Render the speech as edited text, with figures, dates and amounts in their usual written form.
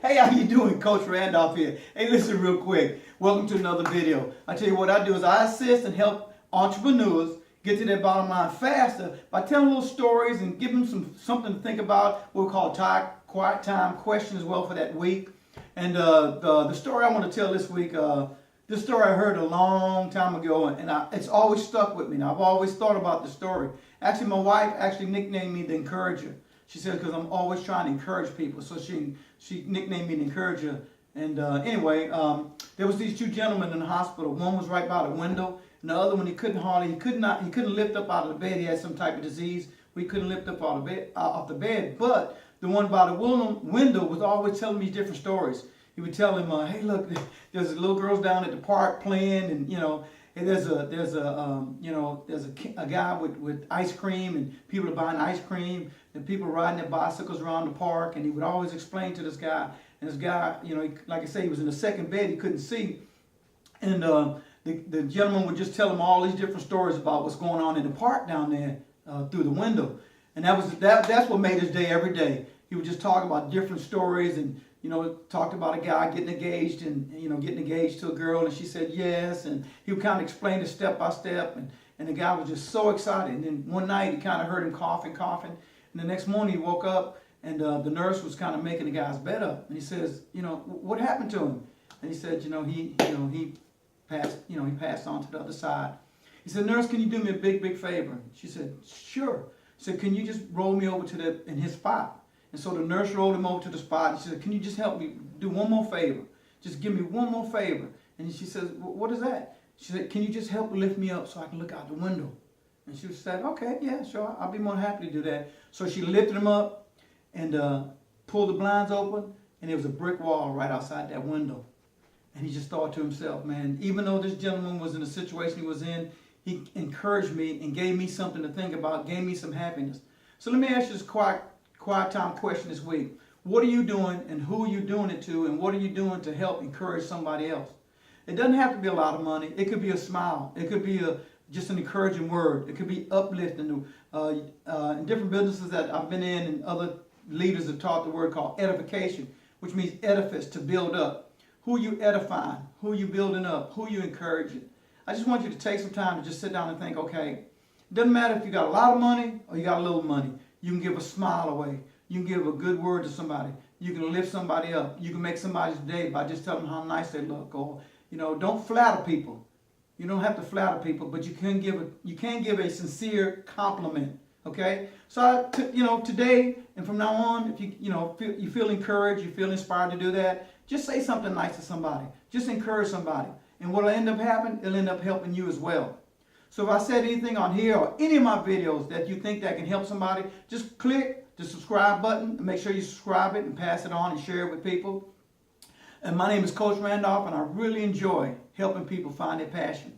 Hey, how you doing? Coach Randolph here. Hey, listen real quick. Welcome to another video. I tell you what I do is I assist and help entrepreneurs get to their bottom line faster by telling little stories and giving them something to think about. What we call quiet time question as well for that week. And the story I want to tell this week, this story I heard a long time ago, and it's always stuck with me. Now, I've always thought about the story. Actually, my wife actually nicknamed me the Encourager. She said because I'm always trying to encourage people, so she nicknamed me the Encourager. And anyway, there was these two gentlemen in the hospital. One was right by the window, and the other one he couldn't lift up out of the bed. He had some type of disease. We couldn't lift up off the bed. But the one by the window was always telling me different stories. He would tell him, "Hey, look, there's little girls down at the park playing, and and there's a guy with ice cream, and people are buying ice cream, and people riding their bicycles around the park." And he would always explain to this guy, and this guy, like I say, he was in the second bed, he couldn't see, and the gentleman would just tell him all these different stories about what's going on in the park down there through the window, and that's what made his day every day. He would just talk about different stories, and talked about a guy getting engaged to a girl, and she said yes, and he would kind of explain it step by step, and the guy was just so excited. And then one night he kind of heard him coughing, and the next morning he woke up, and the nurse was kind of making the guy's bed up, and he says, what happened to him? And he said, he passed on to the other side. He said, "Nurse, can you do me a big favor?" She said, "Sure." He said, "Can you just roll me over in his spot?" And so the nurse rolled him over to the spot, and she said, "Can you just help me do one more favor? Just give me one more favor." And she says, "What is that?" She said, "Can you just help lift me up so I can look out the window?" And she said, "Okay, yeah, sure, I'll be more than happy to do that." So she lifted him up and pulled the blinds open, and there was a brick wall right outside that window. And he just thought to himself, man, even though this gentleman was in the situation he was in, he encouraged me and gave me something to think about, gave me some happiness. So let me ask you this quiet time question this week. What are you doing, and who are you doing it to, and what are you doing to help encourage somebody else? It doesn't have to be a lot of money. It could be a smile. It could be just an encouraging word. It could be uplifting. In different businesses that I've been in, and other leaders have taught the word called edification, which means edifice, to build up. Who you edifying? Who you building up? Who you encouraging? I just want you to take some time to just sit down and think, okay, it doesn't matter if you got a lot of money or you got a little money. You can give a smile away. You can give a good word to somebody. You can lift somebody up. You can make somebody's day by just telling them how nice they look. Or, don't flatter people. You don't have to flatter people, but you can give a sincere compliment. Okay? So today and from now on, if you feel encouraged, you feel inspired to do that, just say something nice to somebody. Just encourage somebody. And what'll end up happening, it'll end up helping you as well. So if I said anything on here or any of my videos that you think that can help somebody, just click the subscribe button and make sure you subscribe it and pass it on and share it with people. And my name is Coach Randolph, and I really enjoy helping people find their passion.